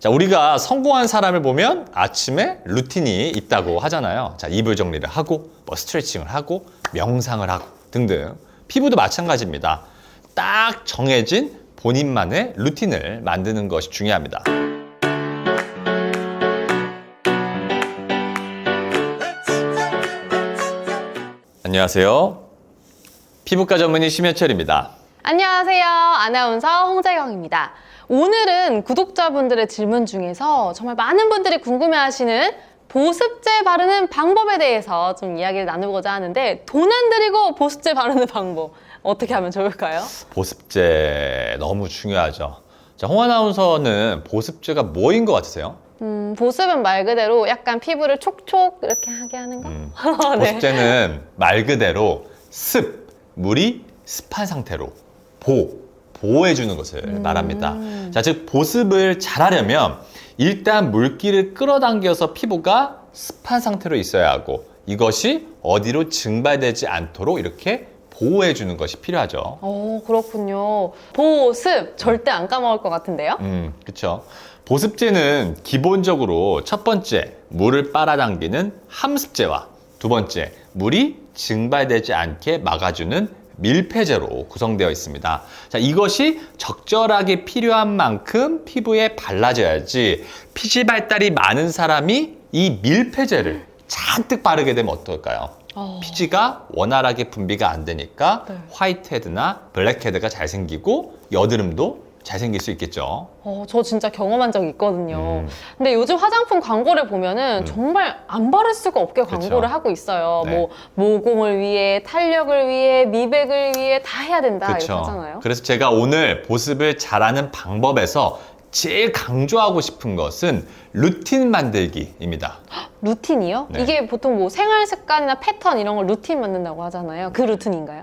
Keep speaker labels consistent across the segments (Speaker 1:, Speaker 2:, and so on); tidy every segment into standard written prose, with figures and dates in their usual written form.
Speaker 1: 자, 우리가 성공한 사람을 보면 아침에 루틴이 있다고 하잖아요. 자, 이불 정리를 하고, 뭐 스트레칭을 하고, 명상을 하고 등등. 피부도 마찬가지입니다. 딱 정해진 본인만의 루틴을 만드는 것이 중요합니다. 안녕하세요. 피부과 전문의 심현철입니다.
Speaker 2: 안녕하세요. 아나운서 홍재경입니다. 오늘은 구독자분들의 질문 중에서 정말 많은 분들이 궁금해하시는 보습제 바르는 방법에 대해서 좀 이야기를 나누고자 하는데, 돈 안 들이고 보습제 바르는 방법 어떻게 하면 좋을까요?
Speaker 1: 보습제 너무 중요하죠. 자, 홍 아나운서는 보습제가 뭐인 것 같으세요?
Speaker 2: 보습은 말 그대로 약간 피부를 촉촉 이렇게 하게 하는 거. 네.
Speaker 1: 보습제는 말 그대로 물이 습한 상태로 보호해주는 것을 말합니다. 자, 즉 보습을 잘하려면 일단 물기를 끌어당겨서 피부가 습한 상태로 있어야 하고, 이것이 어디로 증발되지 않도록 이렇게 보호해주는 것이 필요하죠.
Speaker 2: 오, 그렇군요. 보습 절대 안 까먹을 것 같은데요?
Speaker 1: 그렇죠. 보습제는 기본적으로 첫 번째, 물을 빨아당기는 함습제와 두 번째, 물이 증발되지 않게 막아주는 밀폐제로 구성되어 있습니다. 자, 이것이 적절하게 필요한 만큼 피부에 발라져야지, 피지 발달이 많은 사람이 이 밀폐제를 잔뜩 바르게 되면 어떨까요? 피지가 원활하게 분비가 안 되니까
Speaker 2: 네.
Speaker 1: 화이트헤드나 블랙헤드가 잘 생기고 여드름도 잘 생길 수 있겠죠.
Speaker 2: 저 진짜 경험한 적이 있거든요. 근데 요즘 화장품 광고를 보면은 정말 안 바를 수가 없게 광고를
Speaker 1: 그쵸.
Speaker 2: 하고 있어요.
Speaker 1: 네.
Speaker 2: 뭐 모공을 위해, 탄력을 위해, 미백을 위해 다 해야 된다 이렇게 하잖아요.
Speaker 1: 그래서 제가 오늘 보습을 잘하는 방법에서 제일 강조하고 싶은 것은 루틴 만들기입니다.
Speaker 2: 루틴이요?
Speaker 1: 네.
Speaker 2: 이게 보통 뭐 생활 습관이나 패턴 이런 걸 루틴 만든다고 하잖아요. 그 루틴인가요?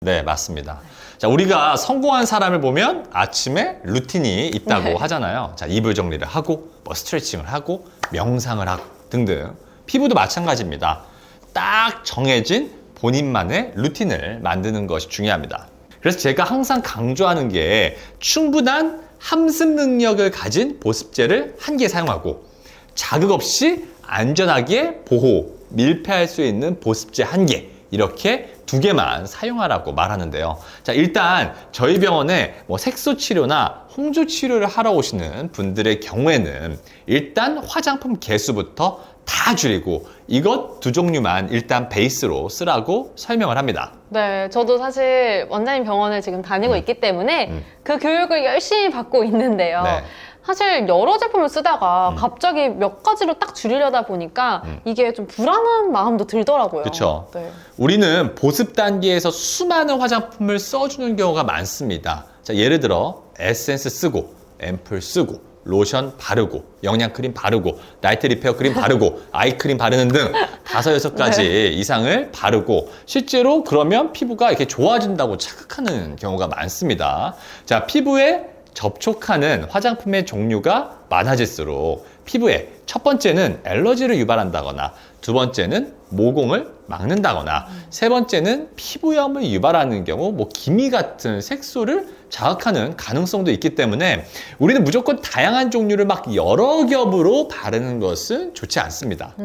Speaker 1: 네, 맞습니다. 자, 우리가 성공한 사람을 보면 아침에 루틴이 있다고
Speaker 2: 네.
Speaker 1: 하잖아요. 자, 이불 정리를 하고, 뭐 스트레칭을 하고, 명상을 하고 등등. 피부도 마찬가지입니다. 딱 정해진 본인만의 루틴을 만드는 것이 중요합니다. 그래서 제가 항상 강조하는 게 충분한 함습 능력을 가진 보습제를 한 개 사용하고, 자극 없이 안전하게 밀폐할 수 있는 보습제 한 개, 이렇게 두 개만 사용하라고 말하는데요. 자, 일단 저희 병원에 뭐 색소 치료나 홍조 치료를 하러 오시는 분들의 경우에는 일단 화장품 개수부터 다 줄이고 이것 두 종류만 일단 베이스로 쓰라고 설명을 합니다.
Speaker 2: 네, 저도 사실 원장님 병원을 지금 다니고 있기 때문에 그 교육을 열심히 받고 있는데요.
Speaker 1: 네.
Speaker 2: 사실 여러 제품을 쓰다가 갑자기 몇 가지로 딱 줄이려다 보니까 이게 좀 불안한 마음도 들더라고요.
Speaker 1: 그렇죠.
Speaker 2: 네.
Speaker 1: 우리는 보습 단계에서 수많은 화장품을 써주는 경우가 많습니다. 자, 예를 들어 에센스 쓰고, 앰플 쓰고, 로션 바르고, 영양크림 바르고, 나이트 리페어 크림 바르고, 아이크림 바르는 등 5-6가지
Speaker 2: 네.
Speaker 1: 이상을 바르고, 실제로 그러면 피부가 이렇게 좋아진다고 착각하는 경우가 많습니다. 자, 피부에 접촉하는 화장품의 종류가 많아질수록 피부에 첫 번째는 알러지를 유발한다거나, 두 번째는 모공을 막는다거나, 세 번째는 피부염을 유발하는 경우 뭐 기미 같은 색소를 자극하는 가능성도 있기 때문에 우리는 무조건 다양한 종류를 막 여러 겹으로 바르는 것은 좋지 않습니다.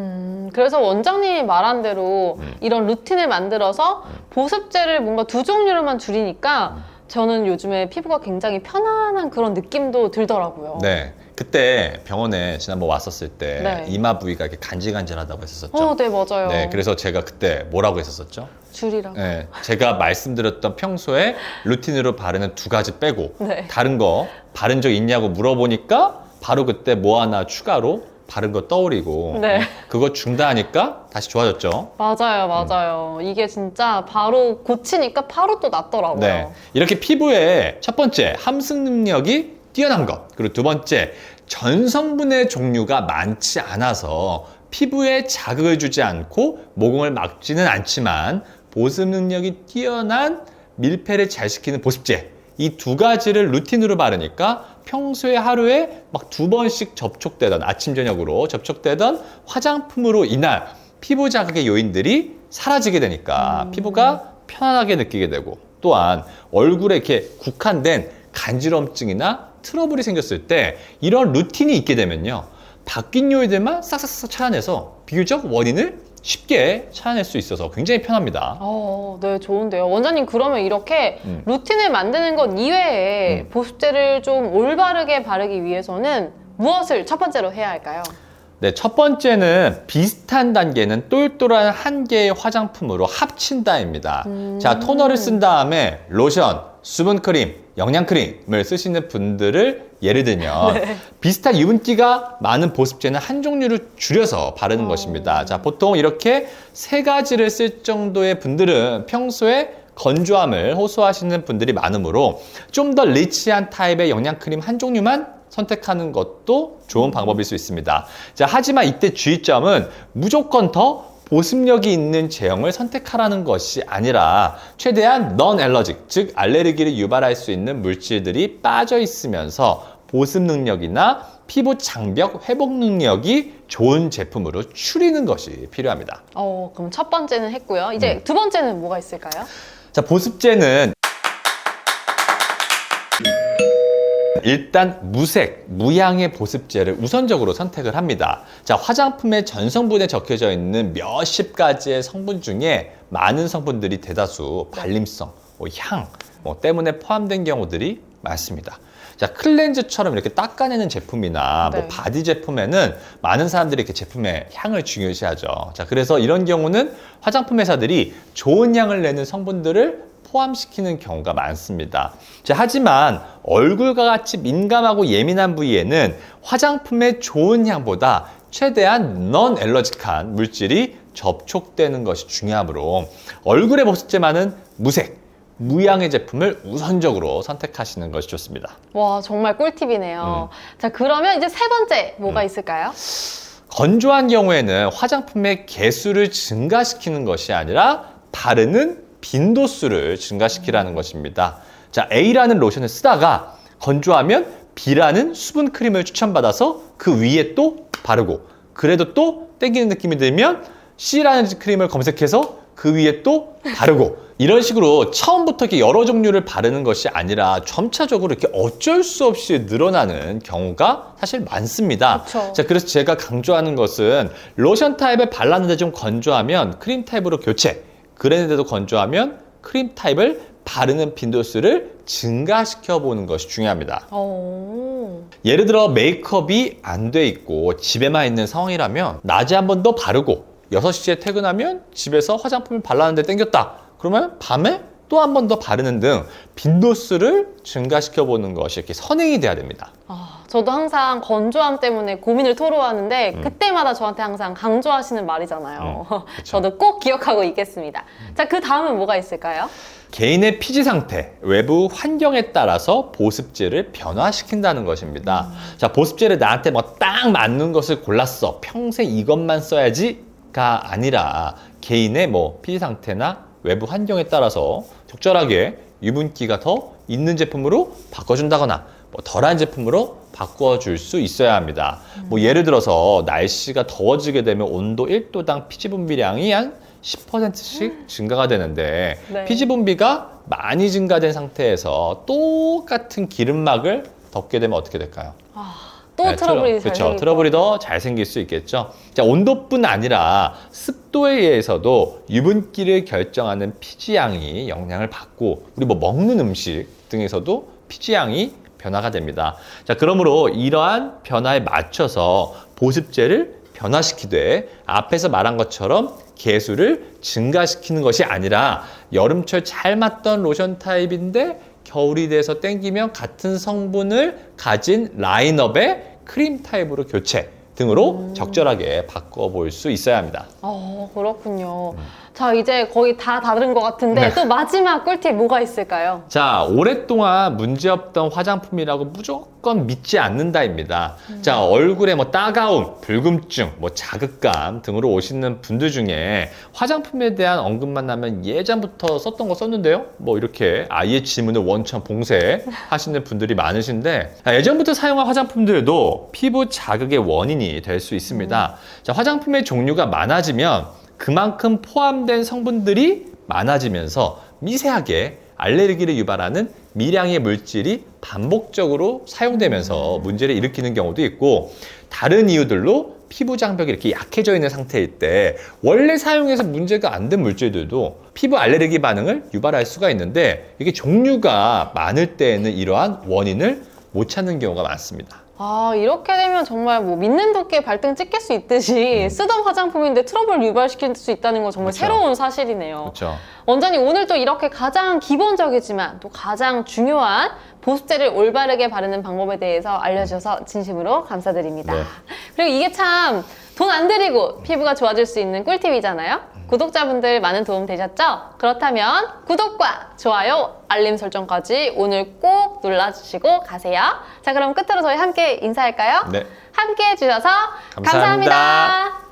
Speaker 2: 그래서 원장님이 말한 대로 이런 루틴을 만들어서 보습제를 뭔가 두 종류로만 줄이니까 저는 요즘에 피부가 굉장히 편안한 그런 느낌도 들더라고요.
Speaker 1: 네, 그때 병원에 지난번 왔었을 때
Speaker 2: 네.
Speaker 1: 이마 부위가 이렇게 간질간질하다고 했었죠.
Speaker 2: 네, 맞아요.
Speaker 1: 네, 그래서 제가 그때 뭐라고 했었었죠?
Speaker 2: 줄이라고.
Speaker 1: 네, 제가 말씀드렸던 평소에 루틴으로 바르는 두 가지 빼고
Speaker 2: 네.
Speaker 1: 다른 거 바른 적 있냐고 물어보니까 바로 그때 뭐 하나 추가로 바른 거 떠오르고
Speaker 2: 네.
Speaker 1: 그거 중단하니까 다시 좋아졌죠.
Speaker 2: 맞아요. 이게 진짜 바로 고치니까 바로 또 낫더라고요.
Speaker 1: 네, 이렇게 피부에 첫 번째 함습 능력이 뛰어난 것, 그리고 두 번째 전성분의 종류가 많지 않아서 피부에 자극을 주지 않고 모공을 막지는 않지만 보습 능력이 뛰어난 밀폐를 잘 시키는 보습제, 이 두 가지를 루틴으로 바르니까 평소에 하루에 막 2번씩 접촉되던, 아침 저녁으로 접촉되던 화장품으로 인한 피부 자극의 요인들이 사라지게 되니까 피부가 편안하게 느끼게 되고 또한 얼굴에 이렇게 국한된 간지럼증이나 트러블이 생겼을 때 이런 루틴이 있게 되면요. 바뀐 요일들만 싹싹싹 찾아내서 비교적 원인을 쉽게 찾아낼 수 있어서 굉장히 편합니다.
Speaker 2: 네, 좋은데요. 원장님, 그러면 이렇게 루틴을 만드는 것 이외에 보습제를 좀 올바르게 바르기 위해서는 무엇을 첫 번째로 해야 할까요?
Speaker 1: 네, 첫 번째는 비슷한 단계는 똘똘한 한 개의 화장품으로 합친다입니다. 자, 토너를 쓴 다음에 로션, 수분크림, 영양크림을 쓰시는 분들을 예를 들면 비슷한 유분기가 많은 보습제는 한 종류를 줄여서 바르는 것입니다. 자, 보통 이렇게 세 가지를 쓸 정도의 분들은 평소에 건조함을 호소하시는 분들이 많으므로 좀 더 리치한 타입의 영양크림 한 종류만 선택하는 것도 좋은 방법일 수 있습니다. 자, 하지만 이때 주의점은 무조건 더 보습력이 있는 제형을 선택하라는 것이 아니라 최대한 non-allergic, 즉 알레르기를 유발할 수 있는 물질들이 빠져 있으면서 보습 능력이나 피부 장벽 회복 능력이 좋은 제품으로 추리는 것이 필요합니다.
Speaker 2: 그럼 첫 번째는 했고요. 이제 두 번째는 뭐가 있을까요?
Speaker 1: 자, 보습제는 일단 무색, 무향의 보습제를 우선적으로 선택을 합니다. 자, 화장품의 전성분에 적혀져 있는 몇십 가지의 성분 중에 많은 성분들이 대다수 발림성, 향 때문에 포함된 경우들이 많습니다. 자, 클렌즈처럼 이렇게 닦아내는 제품이나
Speaker 2: 네.
Speaker 1: 바디 제품에는 많은 사람들이 이렇게 제품의 향을 중요시하죠. 자, 그래서 이런 경우는 화장품 회사들이 좋은 향을 내는 성분들을 포함시키는 경우가 많습니다. 자, 하지만 얼굴과 같이 민감하고 예민한 부위에는 화장품의 좋은 향보다 최대한 non-allergic한 물질이 접촉되는 것이 중요하므로 얼굴에 보습제만은 무색, 무향의 제품을 우선적으로 선택하시는 것이 좋습니다.
Speaker 2: 와, 정말 꿀팁이네요. 자, 그러면 이제 세 번째 뭐가 있을까요?
Speaker 1: 건조한 경우에는 화장품의 개수를 증가시키는 것이 아니라 바르는 빈도수를 증가시키라는 것입니다. 자, A라는 로션을 쓰다가 건조하면 B라는 수분 크림을 추천받아서 그 위에 또 바르고, 그래도 또 땡기는 느낌이 들면 C라는 크림을 검색해서 그 위에 또 바르고, 이런 식으로 처음부터 이렇게 여러 종류를 바르는 것이 아니라 점차적으로 이렇게 어쩔 수 없이 늘어나는 경우가 사실 많습니다.
Speaker 2: 그쵸.
Speaker 1: 자, 그래서 제가 강조하는 것은 로션 타입을 발랐는데 좀 건조하면 크림 타입으로 교체, 그랬는데도 건조하면 크림 타입을 바르는 빈도수를 증가시켜 보는 것이 중요합니다. 예를 들어 메이크업이 안 돼 있고 집에만 있는 상황이라면 낮에 한 번 더 바르고 6시에 퇴근하면 집에서 화장품을 발랐는데 땡겼다. 그러면 밤에 또 한 번 더 바르는 등 빈도수를 증가시켜 보는 것이 이렇게 선행이 돼야 됩니다.
Speaker 2: 저도 항상 건조함 때문에 고민을 토로하는데 그때마다 저한테 항상 강조하시는 말이잖아요. 저도 꼭 기억하고 있겠습니다. 자, 그 다음은 뭐가 있을까요?
Speaker 1: 개인의 피지 상태, 외부 환경에 따라서 보습제를 변화시킨다는 것입니다. 자, 보습제를 나한테 뭐 딱 맞는 것을 골랐어. 평생 이것만 써야지가 아니라 개인의 피지 상태나 외부 환경에 따라서 적절하게 유분기가 더 있는 제품으로 바꿔준다거나 덜한 제품으로 바꿔줄 수 있어야 합니다. 예를 들어서 날씨가 더워지게 되면 온도 1도당 피지 분비량이 한 10%씩 증가가 되는데
Speaker 2: 네.
Speaker 1: 피지 분비가 많이 증가된 상태에서 똑같은 기름막을 덮게 되면 어떻게 될까요?
Speaker 2: 또 트러블이 잘
Speaker 1: 그렇죠.
Speaker 2: 생길
Speaker 1: 트러블이
Speaker 2: 것
Speaker 1: 더 잘 생길 수 있겠죠. 자, 온도뿐 아니라 습도에 의해서도 유분기를 결정하는 피지양이 영향을 받고 우리 먹는 음식 등에서도 피지양이 변화가 됩니다. 자, 그러므로 이러한 변화에 맞춰서 보습제를 변화시키되 앞에서 말한 것처럼 개수를 증가시키는 것이 아니라 여름철 잘 맞던 로션 타입인데 겨울이 돼서 땡기면 같은 성분을 가진 라인업의 크림 타입으로 교체 등으로 적절하게 바꿔볼 수 있어야 합니다.
Speaker 2: 그렇군요. 자, 이제 거의 다 다른 것 같은데
Speaker 1: 네.
Speaker 2: 또 마지막 꿀팁 뭐가 있을까요?
Speaker 1: 자, 오랫동안 문제없던 화장품이라고 무조건 믿지 않는다입니다. 자, 얼굴에 따가움, 불금증, 자극감 등으로 오시는 분들 중에 화장품에 대한 언급만 나면 예전부터 썼던 거 썼는데요? 이렇게 아예 지문을 원천 봉쇄 하시는 분들이 많으신데 예전부터 사용한 화장품들도 피부 자극의 원인이 될 수 있습니다. 자, 화장품의 종류가 많아지면 그만큼 포함된 성분들이 많아지면서 미세하게 알레르기를 유발하는 미량의 물질이 반복적으로 사용되면서 문제를 일으키는 경우도 있고, 다른 이유들로 피부 장벽이 이렇게 약해져 있는 상태일 때 원래 사용해서 문제가 안 된 물질들도 피부 알레르기 반응을 유발할 수가 있는데, 이게 종류가 많을 때에는 이러한 원인을 못 찾는 경우가 많습니다.
Speaker 2: 아, 이렇게 되면 정말 뭐 믿는 도끼에 발등 찍힐 수 있듯이 쓰던 화장품인데 트러블 유발시킬 수 있다는 건 정말
Speaker 1: 그쵸.
Speaker 2: 새로운 사실이네요.
Speaker 1: 그렇죠.
Speaker 2: 원장님, 오늘 또 이렇게 가장 기본적이지만 또 가장 중요한 보습제를 올바르게 바르는 방법에 대해서 알려주셔서 진심으로 감사드립니다.
Speaker 1: 네.
Speaker 2: 그리고 이게 참 돈 안 들이고 피부가 좋아질 수 있는 꿀팁이잖아요. 구독자분들 많은 도움 되셨죠? 그렇다면 구독과 좋아요, 알림 설정까지 오늘 꼭 눌러주시고 가세요. 자, 그럼 끝으로 저희 함께 인사할까요?
Speaker 1: 네.
Speaker 2: 함께 해주셔서
Speaker 1: 감사합니다.
Speaker 2: 감사합니다.